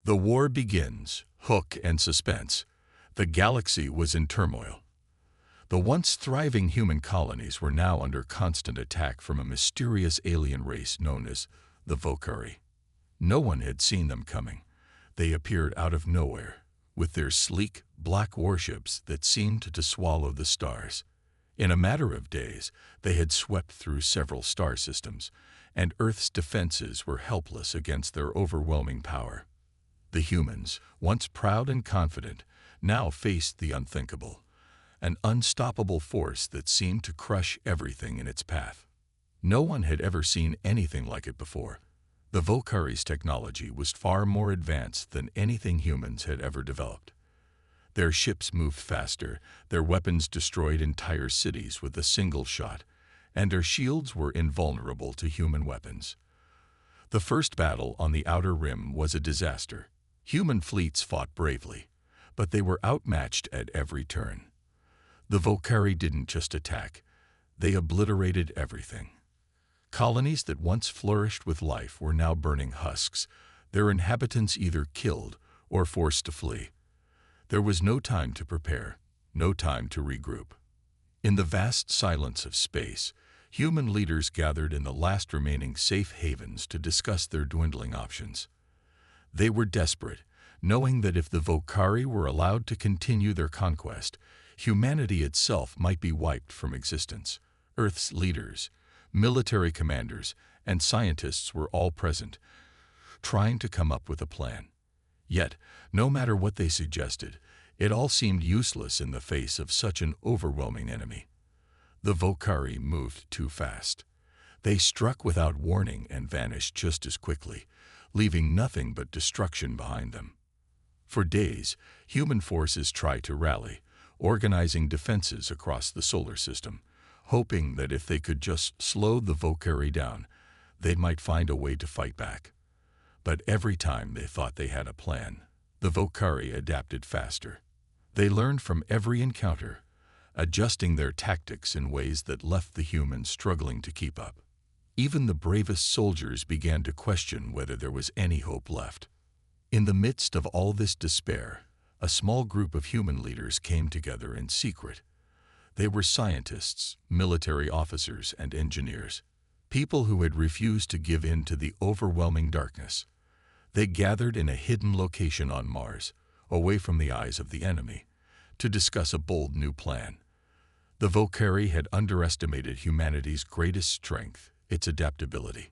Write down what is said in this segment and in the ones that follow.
The war begins, hook and suspense. The galaxy was in turmoil. The once thriving human colonies were now under constant attack from a mysterious alien race known as the Volkari. No one had seen them coming. They appeared out of nowhere, with their sleek, black warships that seemed to swallow the stars. In a matter of days, they had swept through several star systems, and Earth's defenses were helpless against their overwhelming power. The humans, once proud and confident, now faced the unthinkable, an unstoppable force that seemed to crush everything in its path. No one had ever seen anything like it before. The Volkari's technology was far more advanced than anything humans had ever developed. Their ships moved faster, their weapons destroyed entire cities with a single shot, and their shields were invulnerable to human weapons. The first battle on the Outer Rim was a disaster. Human fleets fought bravely, but they were outmatched at every turn. The Volkari didn't just attack, they obliterated everything. Colonies that once flourished with life were now burning husks, their inhabitants either killed or forced to flee. There was no time to prepare, no time to regroup. In the vast silence of space, human leaders gathered in the last remaining safe havens to discuss their dwindling options. They were desperate, knowing that if the Volkari were allowed to continue their conquest, humanity itself might be wiped from existence. Earth's leaders, military commanders, and scientists were all present, trying to come up with a plan. Yet, no matter what they suggested, it all seemed useless in the face of such an overwhelming enemy. The Volkari moved too fast. They struck without warning and vanished just as quickly, leaving nothing but destruction behind them. For days, human forces tried to rally, organizing defenses across the solar system, hoping that if they could just slow the Volkari down, they might find a way to fight back. But every time they thought they had a plan, the Volkari adapted faster. They learned from every encounter, adjusting their tactics in ways that left the humans struggling to keep up. Even the bravest soldiers began to question whether there was any hope left. In the midst of all this despair, a small group of human leaders came together in secret. They were scientists, military officers, and engineers, people who had refused to give in to the overwhelming darkness. They gathered in a hidden location on Mars, away from the eyes of the enemy, to discuss a bold new plan. The Volkari had underestimated humanity's greatest strength, its adaptability.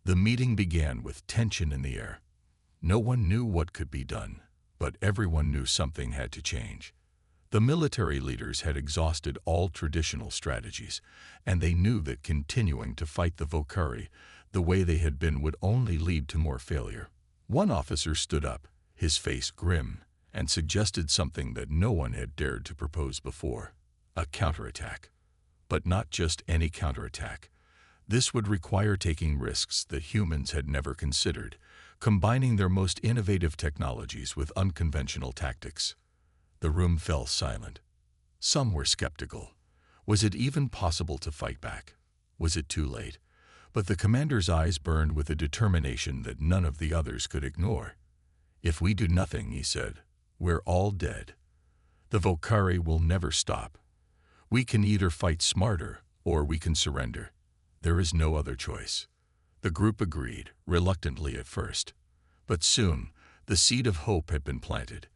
The meeting began with tension in the air. No one knew what could be done, but everyone knew something had to change. The military leaders had exhausted all traditional strategies, and they knew that continuing to fight the Volkari the way they had been would only lead to more failure. One officer stood up, his face grim, and suggested something that no one had dared to propose before: a counterattack. But not just any counterattack. This would require taking risks that humans had never considered, combining their most innovative technologies with unconventional tactics. The room fell silent. Some were skeptical. Was it even possible to fight back? Was it too late? But the commander's eyes burned with a determination that none of the others could ignore. "If we do nothing," he said, "we're all dead. The Volkari will never stop. We can either fight smarter or we can surrender. There is no other choice." The group agreed, reluctantly at first. But soon, the seed of hope had been planted.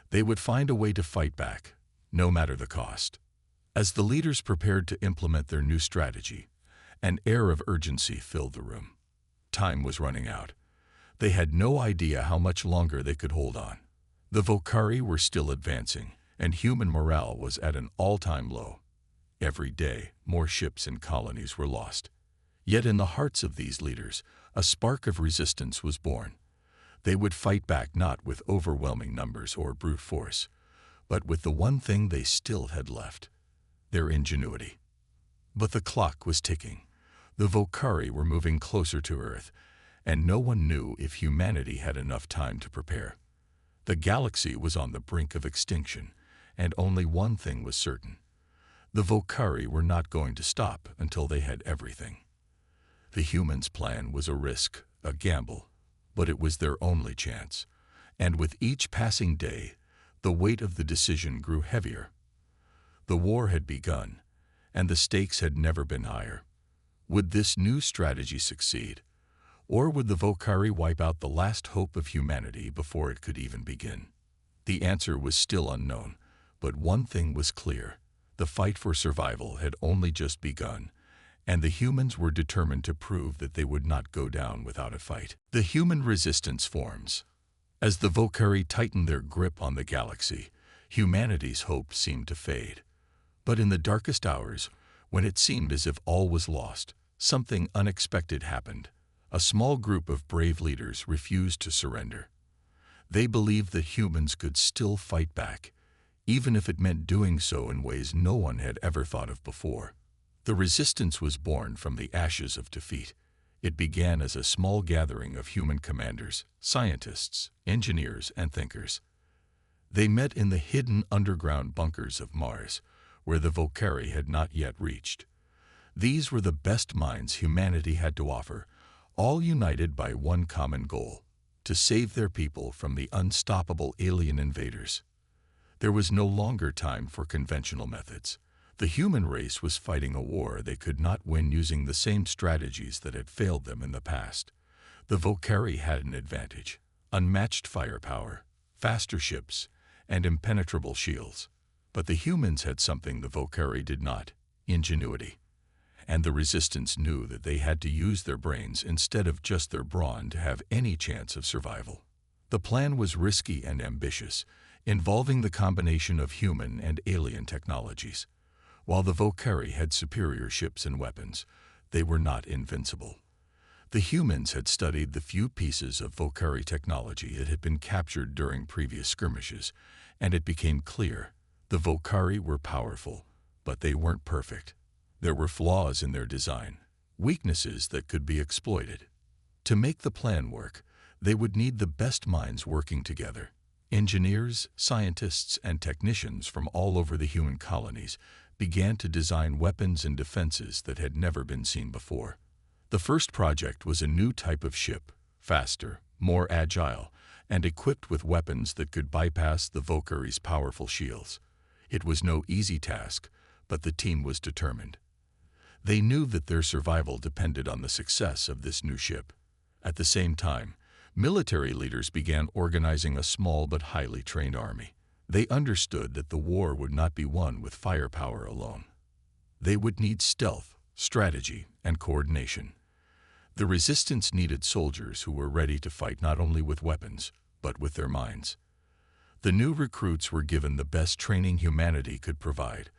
They would find a way to fight back, no matter the cost. As the leaders prepared to implement their new strategy, an air of urgency filled the room. Time was running out. They had no idea how much longer they could hold on. The Volkari were still advancing, and human morale was at an all-time low. Every day, more ships and colonies were lost. Yet in the hearts of these leaders, a spark of resistance was born. They would fight back not with overwhelming numbers or brute force, but with the one thing they still had left: their ingenuity. But the clock was ticking. The Volkari were moving closer to Earth, and no one knew if humanity had enough time to prepare. The galaxy was on the brink of extinction, and only one thing was certain: the Volkari were not going to stop until they had everything. The humans' plan was a risk, a gamble, but it was their only chance. And with each passing day, the weight of the decision grew heavier. The war had begun, and the stakes had never been higher. Would this new strategy succeed, or would the Volcari wipe out the last hope of humanity before it could even begin? The answer was still unknown, but one thing was clear. The fight for survival had only just begun, and the humans were determined to prove that they would not go down without a fight. The human resistance forms. As the Volcari tightened their grip on the galaxy, humanity's hope seemed to fade. But in the darkest hours, when it seemed as if all was lost, something unexpected happened. A small group of brave leaders refused to surrender. They believed that humans could still fight back, even if it meant doing so in ways no one had ever thought of before. The resistance was born from the ashes of defeat. It began as a small gathering of human commanders, scientists, engineers, and thinkers. They met in the hidden underground bunkers of Mars, where the Volcari had not yet reached. These were the best minds humanity had to offer, all united by one common goal: to save their people from the unstoppable alien invaders. There was no longer time for conventional methods. The human race was fighting a war they could not win using the same strategies that had failed them in the past. The Volcari had an advantage: unmatched firepower, faster ships, and impenetrable shields. But the humans had something the Volcari did not: ingenuity. And the resistance knew that they had to use their brains instead of just their brawn to have any chance of survival. The plan was risky and ambitious, involving the combination of human and alien technologies. While the Volcari had superior ships and weapons, they were not invincible. The humans had studied the few pieces of Volcari technology that had been captured during previous skirmishes, and it became clear: the Volcari were powerful, but they weren't perfect. There were flaws in their design, weaknesses that could be exploited. To make the plan work, they would need the best minds working together. Engineers, scientists, and technicians from all over the human colonies began to design weapons and defenses that had never been seen before. The first project was a new type of ship, faster, more agile, and equipped with weapons that could bypass the Volcari's powerful shields. It was no easy task, but the team was determined. They knew that their survival depended on the success of this new ship. At the same time, military leaders began organizing a small but highly trained army. They understood that the war would not be won with firepower alone. They would need stealth, strategy, and coordination. The resistance needed soldiers who were ready to fight not only with weapons, but with their minds. The new recruits were given the best training humanity could provide,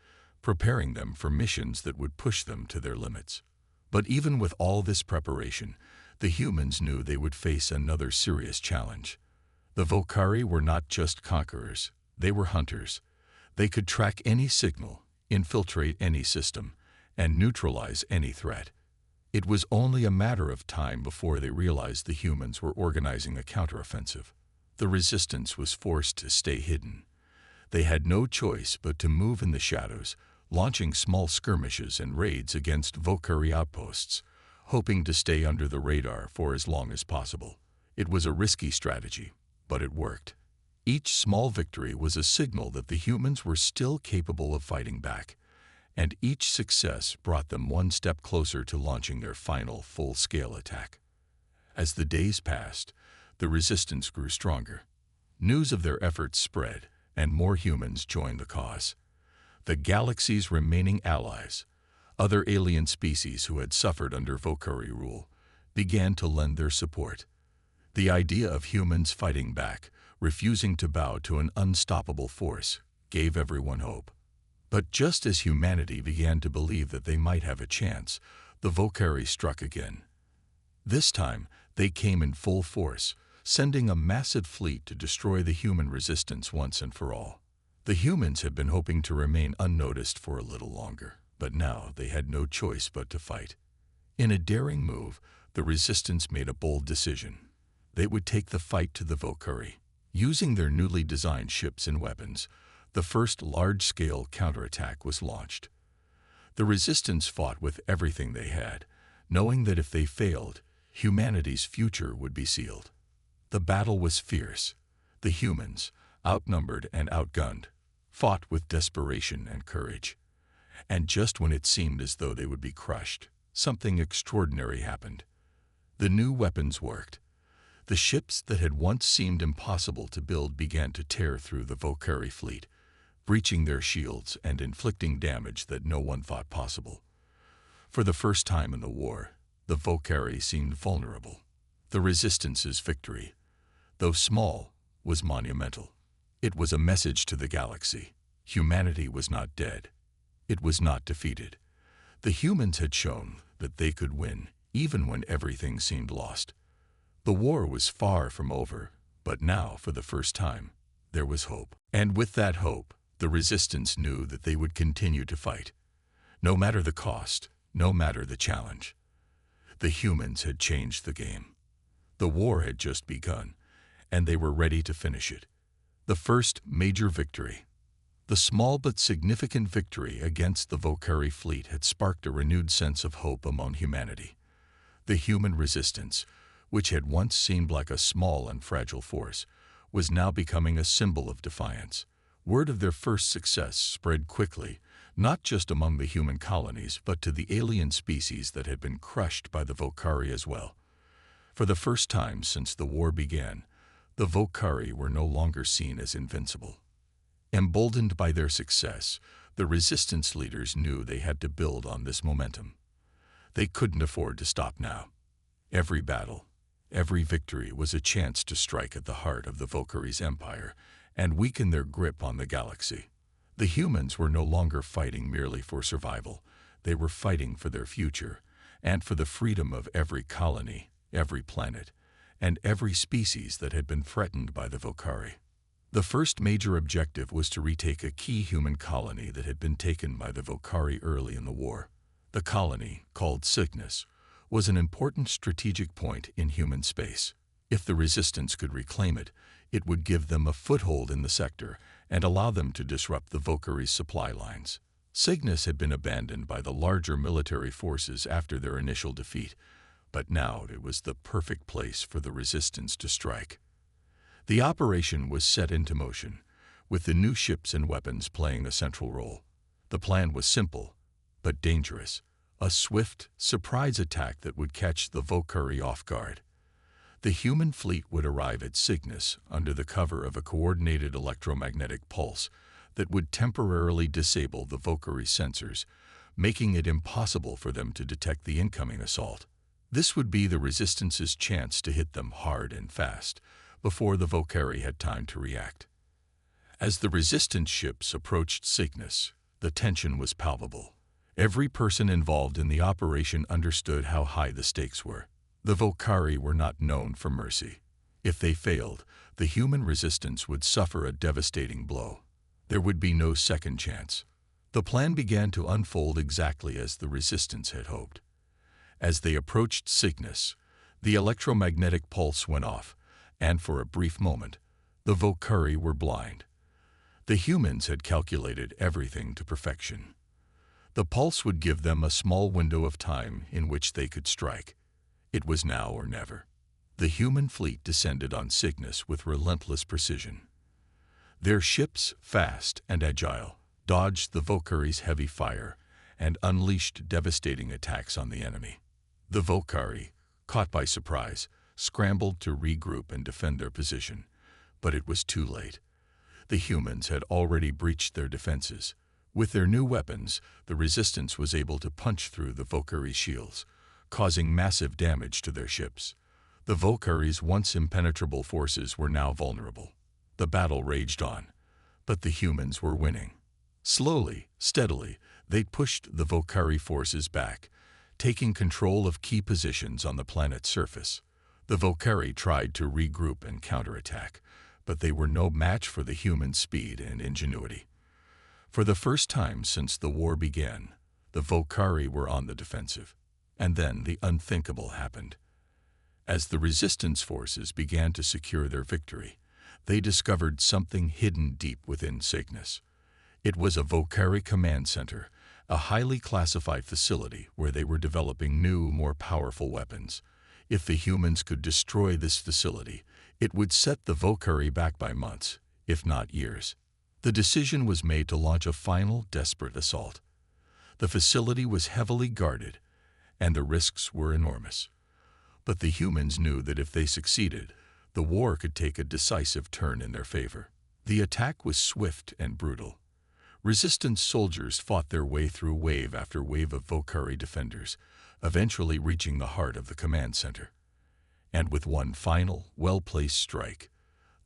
preparing them for missions that would push them to their limits. But even with all this preparation, the humans knew they would face another serious challenge. The Volcari were not just conquerors, they were hunters. They could track any signal, infiltrate any system, and neutralize any threat. It was only a matter of time before they realized the humans were organizing a counteroffensive. The resistance was forced to stay hidden. They had no choice but to move in the shadows, launching small skirmishes and raids against Volcari outposts, hoping to stay under the radar for as long as possible. It was a risky strategy, but it worked. Each small victory was a signal that the humans were still capable of fighting back, and each success brought them one step closer to launching their final full-scale attack. As the days passed, the resistance grew stronger. News of their efforts spread, and more humans joined the cause. The galaxy's remaining allies, other alien species who had suffered under Volcari rule, began to lend their support. The idea of humans fighting back, refusing to bow to an unstoppable force, gave everyone hope. But just as humanity began to believe that they might have a chance, the Volcari struck again. This time, they came in full force, sending a massive fleet to destroy the human resistance once and for all. The humans had been hoping to remain unnoticed for a little longer, but now they had no choice but to fight. In a daring move, the resistance made a bold decision. They would take the fight to the Volcari. Using their newly designed ships and weapons, the first large-scale counterattack was launched. The resistance fought with everything they had, knowing that if they failed, humanity's future would be sealed. The battle was fierce. The humans, outnumbered and outgunned, fought with desperation and courage. And just when it seemed as though they would be crushed, something extraordinary happened. The new weapons worked. The ships that had once seemed impossible to build began to tear through the Volcari fleet, breaching their shields and inflicting damage that no one thought possible. For the first time in the war, the Volcari seemed vulnerable. The Resistance's victory, though small, was monumental. It was a message to the galaxy. Humanity was not dead. It was not defeated. The humans had shown that they could win, even when everything seemed lost. The war was far from over, but now, for the first time, there was hope. And with that hope, the Resistance knew that they would continue to fight. No matter the cost, no matter the challenge. The humans had changed the game. The war had just begun, and they were ready to finish it. The first major victory. The small but significant victory against the Volcari fleet had sparked a renewed sense of hope among humanity. The human resistance, which had once seemed like a small and fragile force, was now becoming a symbol of defiance. Word of their first success spread quickly, not just among the human colonies, but to the alien species that had been crushed by the Volcari as well. For the first time since the war began, the Volcari were no longer seen as invincible. Emboldened by their success, the Resistance leaders knew they had to build on this momentum. They couldn't afford to stop now. Every battle, every victory was a chance to strike at the heart of the Volcari's empire and weaken their grip on the galaxy. The humans were no longer fighting merely for survival. They were fighting for their future and for the freedom of every colony, every planet, and every species that had been threatened by the Volcari. The first major objective was to retake a key human colony that had been taken by the Volcari early in the war. The colony, called Cygnus, was an important strategic point in human space. If the Resistance could reclaim it, it would give them a foothold in the sector and allow them to disrupt the Volcari's supply lines. Cygnus had been abandoned by the larger military forces after their initial defeat, but now it was the perfect place for the Resistance to strike. The operation was set into motion, with the new ships and weapons playing a central role. The plan was simple, but dangerous. A swift, surprise attack that would catch the Volcari off guard. The human fleet would arrive at Cygnus under the cover of a coordinated electromagnetic pulse that would temporarily disable the Volcari sensors, making it impossible for them to detect the incoming assault. This would be the Resistance's chance to hit them hard and fast, before the Volcari had time to react. As the Resistance ships approached Cygnus, the tension was palpable. Every person involved in the operation understood how high the stakes were. The Volcari were not known for mercy. If they failed, the human Resistance would suffer a devastating blow. There would be no second chance. The plan began to unfold exactly as the Resistance had hoped. As they approached Cygnus, the electromagnetic pulse went off, and for a brief moment, the Volcari were blind. The humans had calculated everything to perfection. The pulse would give them a small window of time in which they could strike. It was now or never. The human fleet descended on Cygnus with relentless precision. Their ships, fast and agile, dodged the Volcari's heavy fire and unleashed devastating attacks on the enemy. The Volcari, caught by surprise, scrambled to regroup and defend their position, but it was too late. The humans had already breached their defenses. With their new weapons, the Resistance was able to punch through the Volcari's shields, causing massive damage to their ships. The Volcari's once impenetrable forces were now vulnerable. The battle raged on, but the humans were winning. Slowly, steadily, they pushed the Volcari forces back, taking control of key positions on the planet's surface. The Volcari tried to regroup and counterattack, but they were no match for the human speed and ingenuity. For the first time since the war began, the Volcari were on the defensive. And then the unthinkable happened. As the Resistance forces began to secure their victory, they discovered something hidden deep within Cygnus. It was a Volcari command center, a highly classified facility where they were developing new, more powerful weapons. If the humans could destroy this facility, It would set the Valkyrie back by months, if not years. The decision was made to launch a final, desperate assault. The facility was heavily guarded, and the risks were enormous. But the humans knew that if they succeeded, the war could take a decisive turn in their favor. The attack was swift and brutal. Resistance soldiers fought their way through wave after wave of Valkyrie defenders, eventually reaching the heart of the command center. And with one final, well-placed strike,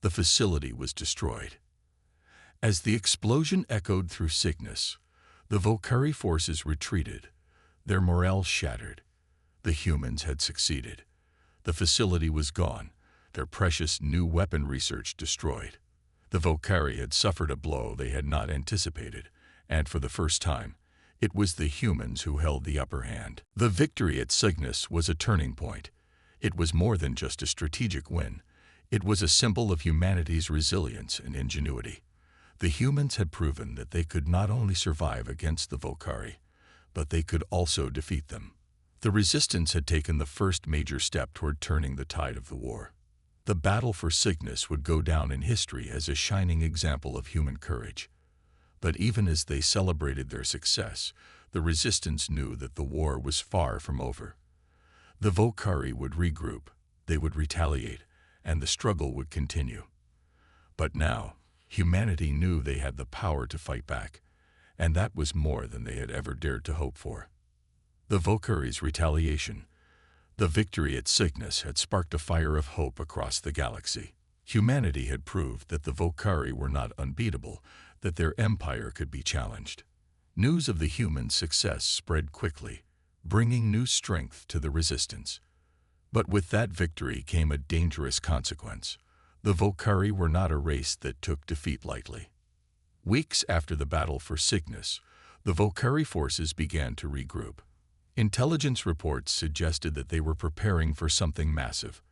the facility was destroyed. As the explosion echoed through Cygnus, the Valkyrie forces retreated, their morale shattered. The humans had succeeded. The facility was gone, their precious new weapon research destroyed. The Valkyrie had suffered a blow they had not anticipated, and for the first time, it was the humans who held the upper hand. The victory at Cygnus was a turning point. It was more than just a strategic win. It was a symbol of humanity's resilience and ingenuity. The humans had proven that they could not only survive against the Valkyrie, but they could also defeat them. The resistance had taken the first major step toward turning the tide of the war. The battle for Cygnus would go down in history as a shining example of human courage. But even as they celebrated their success, the resistance knew that the war was far from over. The Valkyrie would regroup, they would retaliate, and the struggle would continue. But now, humanity knew they had the power to fight back, and that was more than they had ever dared to hope for. The Valkyrie's retaliation, the victory at Cygnus, had sparked a fire of hope across the galaxy. Humanity had proved that the Valkyrie were not unbeatable, that their empire could be challenged. News of the humans' success spread quickly, bringing new strength to the resistance. But with that victory came a dangerous consequence. The Valkyrie were not a race that took defeat lightly. Weeks after the battle for Cygnus, the Valkyrie forces began to regroup. Intelligence reports suggested that they were preparing for something massive,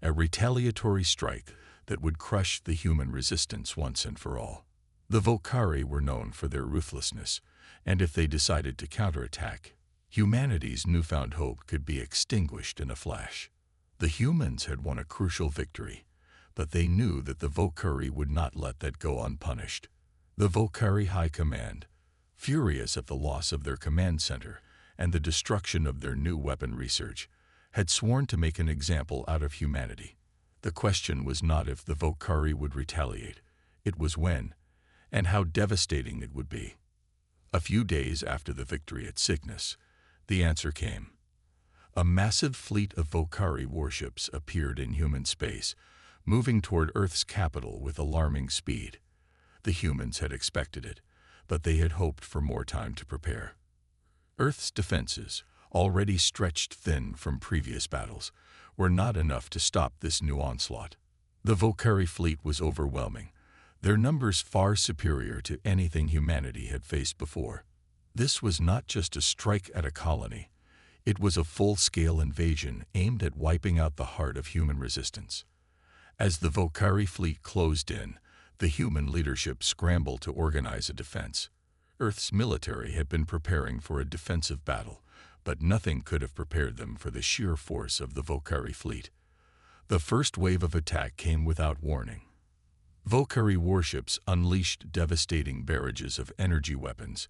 a retaliatory strike that would crush the human resistance once and for all. The Valkyrie were known for their ruthlessness, and if they decided to counterattack, humanity's newfound hope could be extinguished in a flash. The humans had won a crucial victory, but they knew that the Valkyrie would not let that go unpunished. The Valkyrie High Command, furious at the loss of their command center and the destruction of their new weapon research, had sworn to make an example out of humanity. The question was not if the Valkyrie would retaliate, it was when, and how devastating it would be. A few days after the victory at Cygnus, the answer came. A massive fleet of Valkyrie warships appeared in human space, moving toward Earth's capital with alarming speed. The humans had expected it, but they had hoped for more time to prepare. Earth's defenses, already stretched thin from previous battles, were not enough to stop this new onslaught. The Valkyrie fleet was overwhelming, their numbers far superior to anything humanity had faced before. This was not just a strike at a colony. It was a full-scale invasion aimed at wiping out the heart of human resistance. As the Valkyrie fleet closed in, the human leadership scrambled to organize a defense. Earth's military had been preparing for a defensive battle, but nothing could have prepared them for the sheer force of the Valkyrie fleet. The first wave of attack came without warning. Valkyrie warships unleashed devastating barrages of energy weapons,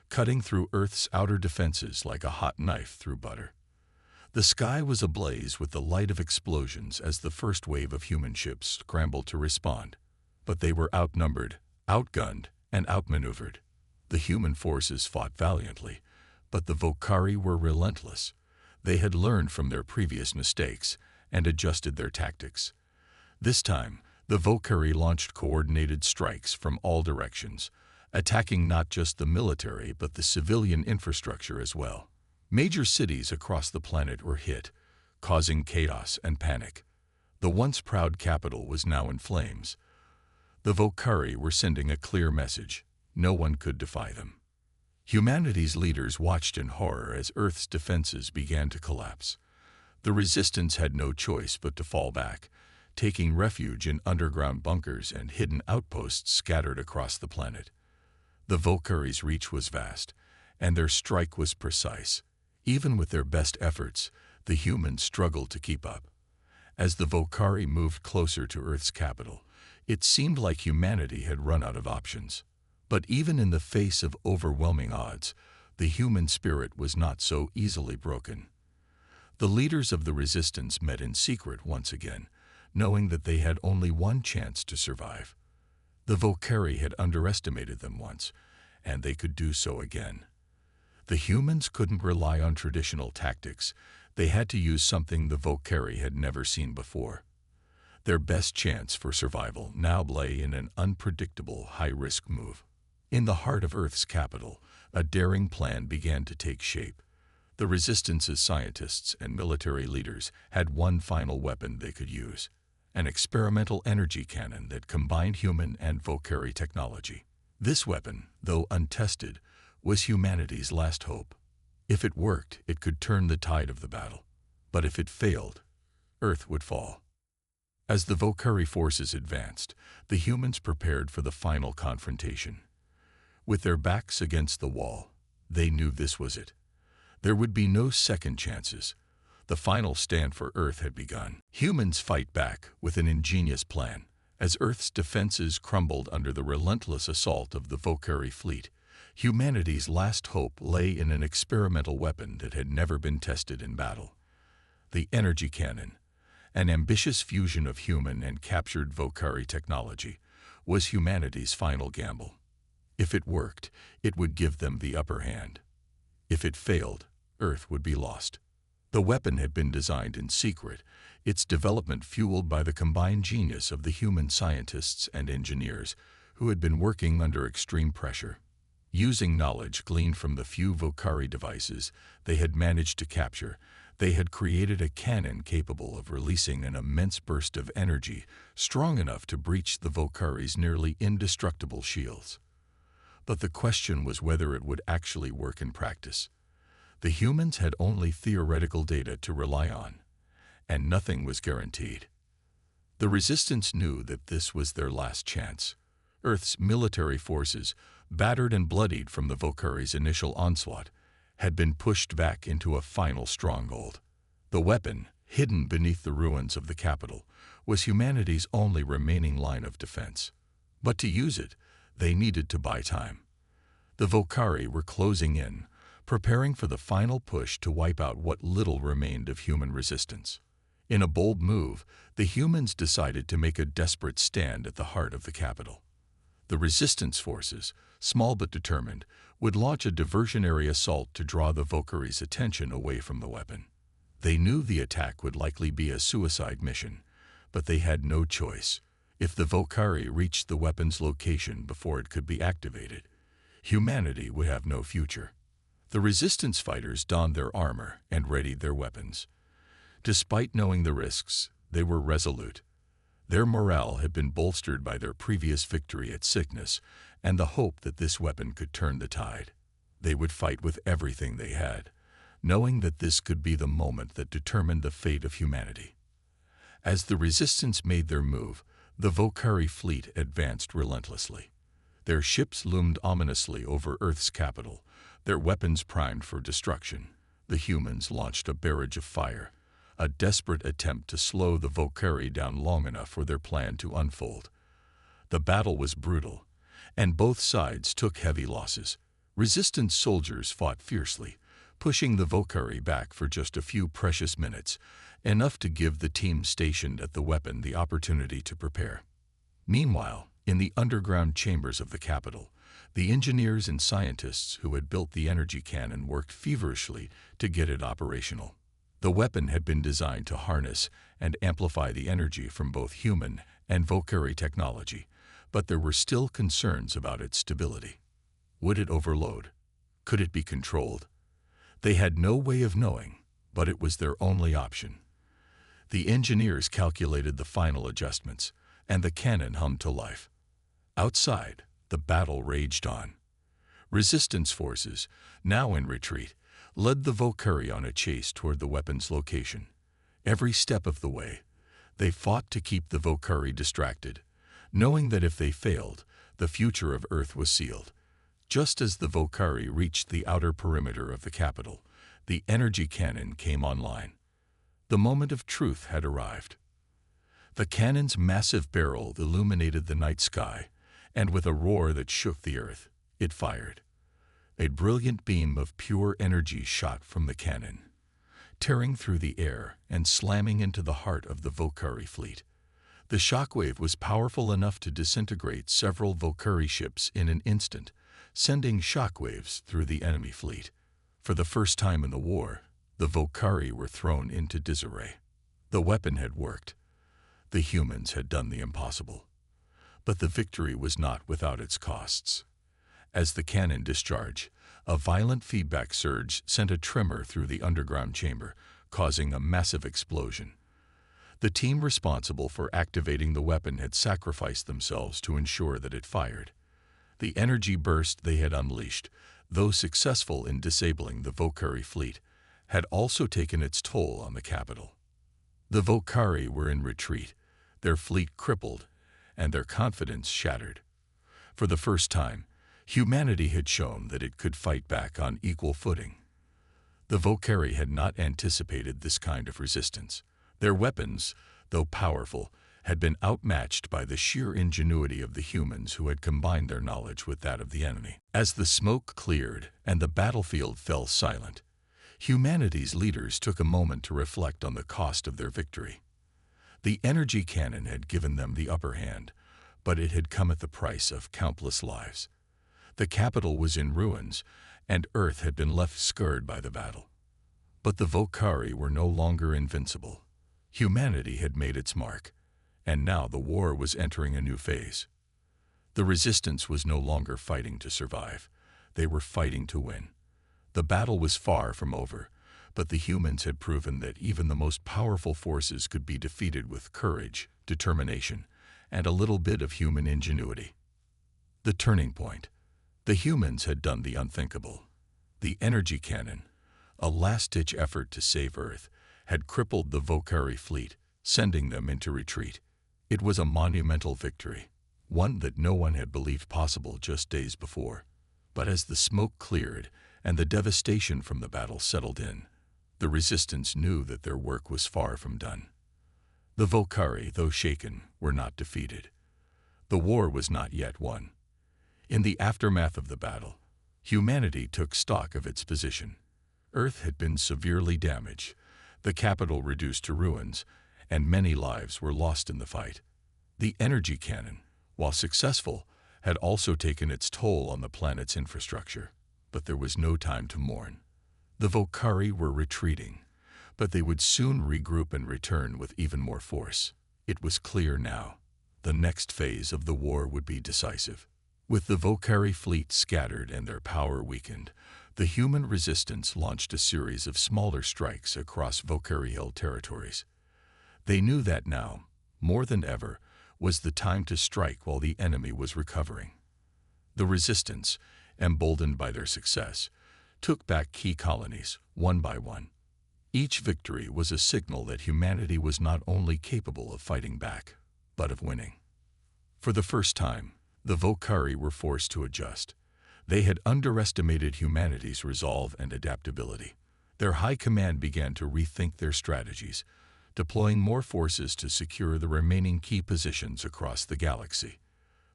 cutting through Earth's outer defenses like a hot knife through butter. The sky was ablaze with the light of explosions as the first wave of human ships scrambled to respond. But they were outnumbered, outgunned, and outmaneuvered. The human forces fought valiantly, but the Valkyrie were relentless. They had learned from their previous mistakes and adjusted their tactics. This time, the Valkyrie launched coordinated strikes from all directions, attacking not just the military but the civilian infrastructure as well. Major cities across the planet were hit, causing chaos and panic. The once proud capital was now in flames. The Valkyrie were sending a clear message: no one could defy them. Humanity's leaders watched in horror as Earth's defenses began to collapse. The resistance had no choice but to fall back, taking refuge in underground bunkers and hidden outposts scattered across the planet. The Valkyrie's reach was vast, and their strike was precise. Even with their best efforts, the humans struggled to keep up. As the Volcari moved closer to Earth's capital, it seemed like humanity had run out of options. But even in the face of overwhelming odds, the human spirit was not so easily broken. The leaders of the resistance met in secret once again, knowing that they had only one chance to survive. The Volcari had underestimated them once, and they could do so again. The humans couldn't rely on traditional tactics. They had to use something the Volcari had never seen before. Their best chance for survival now lay in an unpredictable, high-risk move. In the heart of Earth's capital, a daring plan began to take shape. The Resistance's scientists and military leaders had one final weapon they could use: an experimental energy cannon that combined human and Volcari technology. This weapon, though untested, was humanity's last hope. If it worked, it could turn the tide of the battle. But if it failed, Earth would fall. As the Volcari forces advanced, the humans prepared for the final confrontation. With their backs against the wall, they knew this was it. There would be no second chances. The final stand for Earth had begun. Humans fight back with an ingenious plan. As Earth's defenses crumbled under the relentless assault of the Volcari fleet, humanity's last hope lay in an experimental weapon that had never been tested in battle. The energy cannon, an ambitious fusion of human and captured Volcari technology, was humanity's final gamble. If it worked, it would give them the upper hand. If it failed, Earth would be lost. The weapon had been designed in secret, its development fueled by the combined genius of the human scientists and engineers who had been working under extreme pressure. Using knowledge gleaned from the few Volcari devices they had managed to capture, they had created a cannon capable of releasing an immense burst of energy strong enough to breach the Volcari's nearly indestructible shields. But the question was whether it would actually work in practice. The humans had only theoretical data to rely on, and nothing was guaranteed. The Resistance knew that this was their last chance. Earth's military forces, battered and bloodied from the Volcari's initial onslaught, had been pushed back into a final stronghold. The weapon, hidden beneath the ruins of the capital, was humanity's only remaining line of defense. But to use it, they needed to buy time. The Volcari were closing in, preparing for the final push to wipe out what little remained of human resistance. In a bold move, the humans decided to make a desperate stand at the heart of the capital. The resistance forces, small but determined, would launch a diversionary assault to draw the Volcari's attention away from the weapon. They knew the attack would likely be a suicide mission, but they had no choice. If the Volcari reached the weapon's location before it could be activated, humanity would have no future. The resistance fighters donned their armor and readied their weapons. Despite knowing the risks, they were resolute. Their morale had been bolstered by their previous victory at Sickness and the hope that this weapon could turn the tide. They would fight with everything they had, knowing that this could be the moment that determined the fate of humanity. As the resistance made their move, the Volcari fleet advanced relentlessly. Their ships loomed ominously over Earth's capital, their weapons primed for destruction. The humans launched a barrage of fire, a desperate attempt to slow the Volcari down long enough for their plan to unfold. The battle was brutal, and both sides took heavy losses. Resistance soldiers fought fiercely, pushing the Volcari back for just a few precious minutes, enough to give the team stationed at the weapon the opportunity to prepare. Meanwhile, in the underground chambers of the capital, the engineers and scientists who had built the energy cannon worked feverishly to get it operational. The weapon had been designed to harness and amplify the energy from both human and Volcari technology, but there were still concerns about its stability. Would it overload? Could it be controlled? They had no way of knowing, but it was their only option. The engineers calculated the final adjustments, and the cannon hummed to life. Outside, the battle raged on. Resistance forces, now in retreat, led the Volcari on a chase toward the weapon's location. Every step of the way, they fought to keep the Volcari distracted, knowing that if they failed, the future of Earth was sealed. Just as the Volcari reached the outer perimeter of the capital, the energy cannon came online. The moment of truth had arrived. The cannon's massive barrel illuminated the night sky, and with a roar that shook the earth, it fired. A brilliant beam of pure energy shot from the cannon, tearing through the air and slamming into the heart of the Volkari fleet. The shockwave was powerful enough to disintegrate several Volkari ships in an instant, sending shockwaves through the enemy fleet. For the first time in the war, the Volkari were thrown into disarray. The weapon had worked. The humans had done the impossible. But the victory was not without its costs. As the cannon discharged, a violent feedback surge sent a tremor through the underground chamber, causing a massive explosion. The team responsible for activating the weapon had sacrificed themselves to ensure that it fired. The energy burst they had unleashed, though successful in disabling the Volkari fleet, had also taken its toll on the capital. The Volkari were in retreat, their fleet crippled, and their confidence shattered. For the first time, humanity had shown that it could fight back on equal footing. The Volkari had not anticipated this kind of resistance. Their weapons, though powerful, had been outmatched by the sheer ingenuity of the humans who had combined their knowledge with that of the enemy. As the smoke cleared and the battlefield fell silent, humanity's leaders took a moment to reflect on the cost of their victory. The energy cannon had given them the upper hand, but it had come at the price of countless lives. The capital was in ruins, and Earth had been left scarred by the battle. But the Volkari were no longer invincible. Humanity had made its mark, and now the war was entering a new phase. The resistance was no longer fighting to survive. They were fighting to win. The battle was far from over, but the humans had proven that even the most powerful forces could be defeated with courage, determination, and a little bit of human ingenuity. The turning point. The humans had done the unthinkable. The energy cannon, a last-ditch effort to save Earth, had crippled the Volkari fleet, sending them into retreat. It was a monumental victory, one that no one had believed possible just days before. But as the smoke cleared and the devastation from the battle settled in, the resistance knew that their work was far from done. The Volkari, though shaken, were not defeated. The war was not yet won. In the aftermath of the battle, humanity took stock of its position. Earth had been severely damaged, the capital reduced to ruins, and many lives were lost in the fight. The energy cannon, while successful, had also taken its toll on the planet's infrastructure. But there was no time to mourn. The Volkari were retreating, but they would soon regroup and return with even more force. It was clear now. The next phase of the war would be decisive. With the Volkari fleet scattered and their power weakened, the human resistance launched a series of smaller strikes across Volkari Hill territories. They knew that now, more than ever, was the time to strike while the enemy was recovering. The resistance, emboldened by their success, took back key colonies, one by one. Each victory was a signal that humanity was not only capable of fighting back, but of winning. For the first time, the Volkari were forced to adjust. They had underestimated humanity's resolve and adaptability. Their high command began to rethink their strategies, deploying more forces to secure the remaining key positions across the galaxy.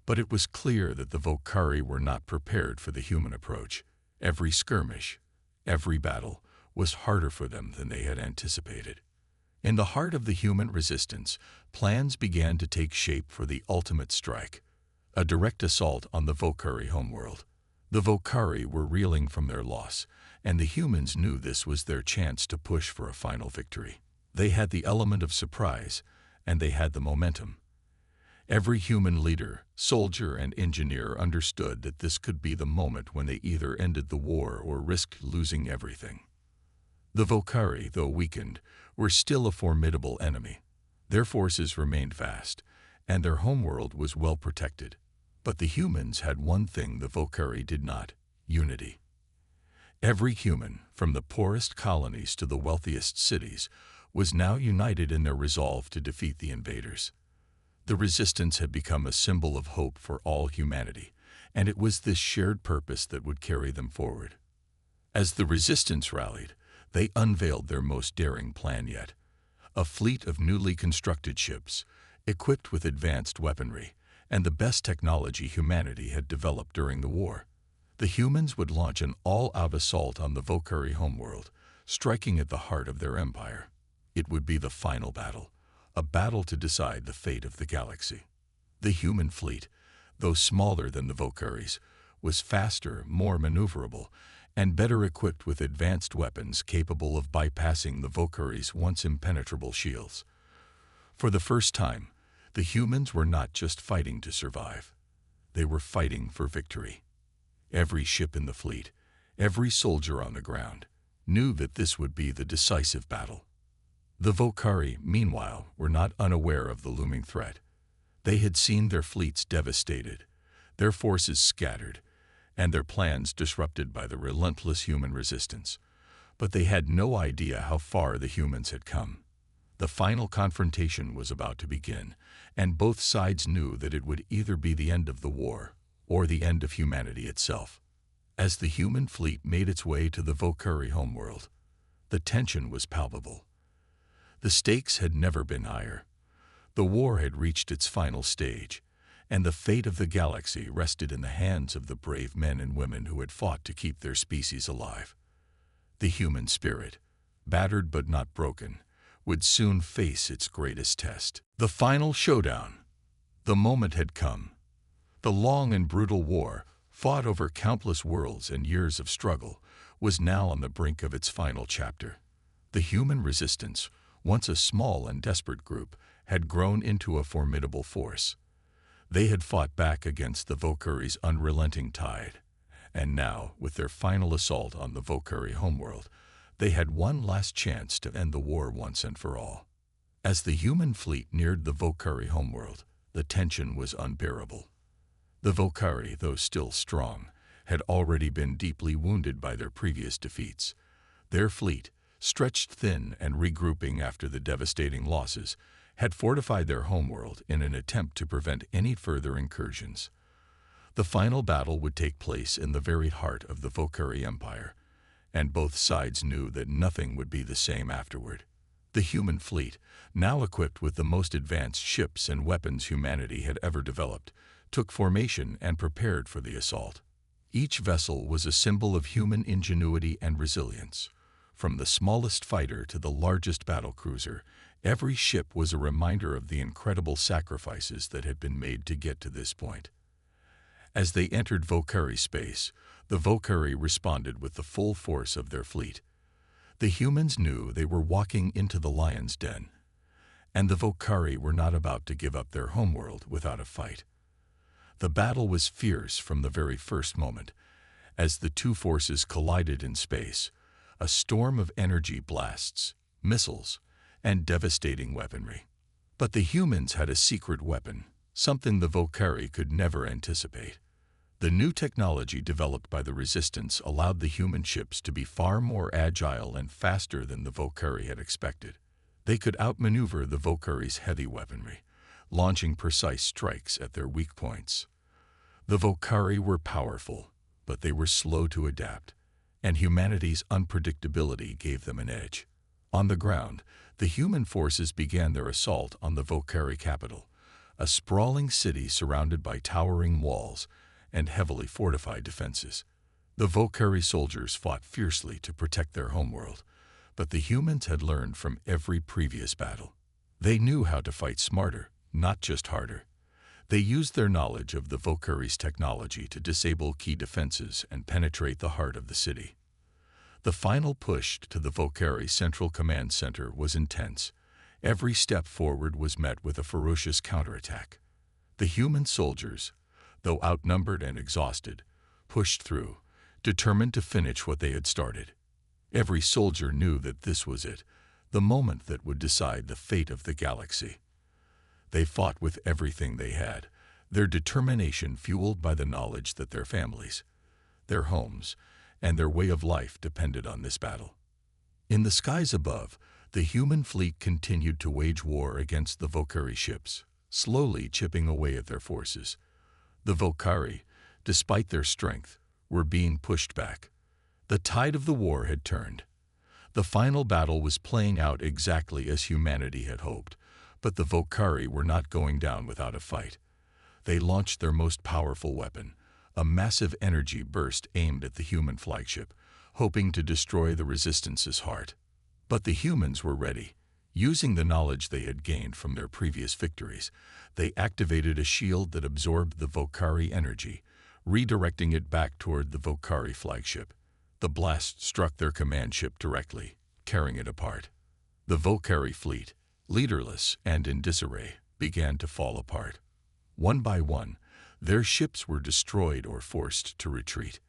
But it was clear that the Volkari were not prepared for the human approach. Every skirmish, every battle, was harder for them than they had anticipated. In the heart of the human resistance, plans began to take shape for the ultimate strike, a direct assault on the Volkari homeworld. The Volkari were reeling from their loss, and the humans knew this was their chance to push for a final victory. They had the element of surprise, and they had the momentum. Every human leader, soldier, and engineer understood that this could be the moment when they either ended the war or risked losing everything. The Volkari, though weakened, were still a formidable enemy. Their forces remained vast, and their homeworld was well protected. But the humans had one thing the Volkari did not: unity. Every human, from the poorest colonies to the wealthiest cities, was now united in their resolve to defeat the invaders. The resistance had become a symbol of hope for all humanity, and it was this shared purpose that would carry them forward. As the resistance rallied, they unveiled their most daring plan yet: a fleet of newly constructed ships, equipped with advanced weaponry and the best technology humanity had developed during the war. The humans would launch an all-out assault on the Volkuri homeworld, striking at the heart of their empire. It would be the final battle, a battle to decide the fate of the galaxy. The human fleet, though smaller than the Volkuris, was faster, more maneuverable, and better equipped with advanced weapons capable of bypassing the Volkuris' once impenetrable shields. For the first time, the humans were not just fighting to survive. They were fighting for victory. Every ship in the fleet, every soldier on the ground, knew that this would be the decisive battle. The Volkuri, meanwhile, were not unaware of the looming threat. They had seen their fleets devastated, their forces scattered, and their plans disrupted by the relentless human resistance. But they had no idea how far the humans had come. The final confrontation was about to begin, and both sides knew that it would either be the end of the war or the end of humanity itself. As the human fleet made its way to the Volkuri homeworld, the tension was palpable. The stakes had never been higher. The war had reached its final stage, and the fate of the galaxy rested in the hands of the brave men and women who had fought to keep their species alive. The human spirit, battered but not broken, would soon face its greatest test. The final showdown. The moment had come. The long and brutal war, fought over countless worlds and years of struggle, was now on the brink of its final chapter. The human resistance, once a small and desperate group, had grown into a formidable force. They had fought back against the Volkuri's unrelenting tide, and now, with their final assault on the Volkuri homeworld, they had one last chance to end the war once and for all. As the human fleet neared the Volkuri homeworld, the tension was unbearable. The Volkuri, though still strong, had already been deeply wounded by their previous defeats. Their fleet, stretched thin and regrouping after the devastating losses, had fortified their homeworld in an attempt to prevent any further incursions. The final battle would take place in the very heart of the Volkuri Empire, and both sides knew that nothing would be the same afterward. The human fleet, now equipped with the most advanced ships and weapons humanity had ever developed, took formation and prepared for the assault. Each vessel was a symbol of human ingenuity and resilience. From the smallest fighter to the largest battlecruiser, every ship was a reminder of the incredible sacrifices that had been made to get to this point. As they entered Volkuri space, the Volkuri responded with the full force of their fleet. The humans knew they were walking into the lion's den, and the Volkuri were not about to give up their homeworld without a fight. The battle was fierce from the very first moment. As the two forces collided in space, a storm of energy blasts, missiles, and devastating weaponry. But the humans had a secret weapon, something the Volkuri could never anticipate. The new technology developed by the Resistance allowed the human ships to be far more agile and faster than the Volkuri had expected. They could outmaneuver the Volkuri's heavy weaponry, launching precise strikes at their weak points. The Volkuri were powerful, but they were slow to adapt, and humanity's unpredictability gave them an edge. On the ground, the human forces began their assault on the Volkuri capital, a sprawling city surrounded by towering walls and heavily fortified defenses. The Volkuri soldiers fought fiercely to protect their homeworld, but the humans had learned from every previous battle. They knew how to fight smarter, not just harder. They used their knowledge of the Volkuri's technology to disable key defenses and penetrate the heart of the city. The final push to the Volkuri Central Command Center was intense. Every step forward was met with a ferocious counterattack. The human soldiers, though outnumbered and exhausted, pushed through, determined to finish what they had started. Every soldier knew that this was it, the moment that would decide the fate of the galaxy. They fought with everything they had, their determination fueled by the knowledge that their families, their homes, and their way of life depended on this battle. In the skies above, the human fleet continued to wage war against the Volkuri ships, slowly chipping away at their forces. The Volkuri, despite their strength, were being pushed back. The tide of the war had turned. The final battle was playing out exactly as humanity had hoped, But the Volcari were not going down without a fight. They launched their most powerful weapon, a massive energy burst aimed at the human flagship, hoping to destroy the Resistance's heart. But the humans were ready. Using the knowledge they had gained from their previous victories, they activated a shield that absorbed the Volcari energy, redirecting it back toward the Volcari flagship. The blast struck their command ship directly, tearing it apart. The Volcari fleet, leaderless and in disarray, began to fall apart. One by one, their ships were destroyed or forced to retreat.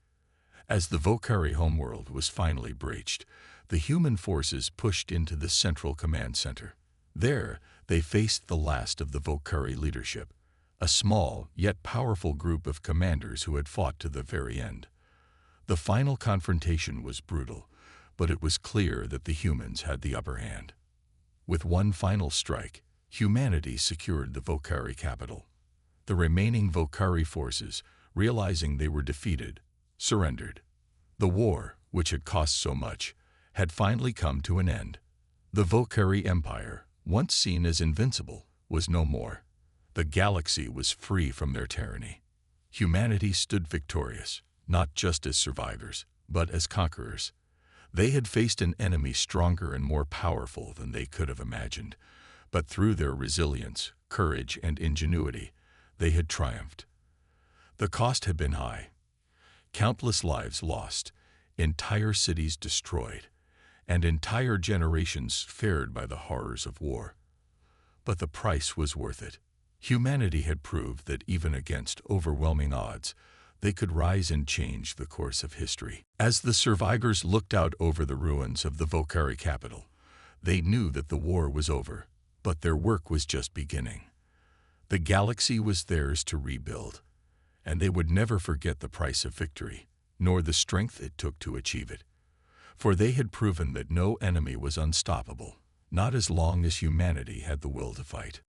As the Volcari homeworld was finally breached, the human forces pushed into the central command center. There, they faced the last of the Volcari leadership, a small yet powerful group of commanders who had fought to the very end. The final confrontation was brutal, but it was clear that the humans had the upper hand. With one final strike, humanity secured the Volcari capital. The remaining Volcari forces, realizing they were defeated, surrendered. The war, which had cost so much, had finally come to an end. The Volcari Empire, once seen as invincible, was no more. The galaxy was free from their tyranny. Humanity stood victorious, not just as survivors, but as conquerors. They had faced an enemy stronger and more powerful than they could have imagined, but through their resilience, courage, and ingenuity, they had triumphed. The cost had been high. Countless lives lost, entire cities destroyed, and entire generations spared by the horrors of war. But the price was worth it. Humanity had proved that even against overwhelming odds, they could rise and change the course of history. As the survivors looked out over the ruins of the Volcari capital, they knew that the war was over, but their work was just beginning. The galaxy was theirs to rebuild, and they would never forget the price of victory, nor the strength it took to achieve it. For they had proven that no enemy was unstoppable, not as long as humanity had the will to fight.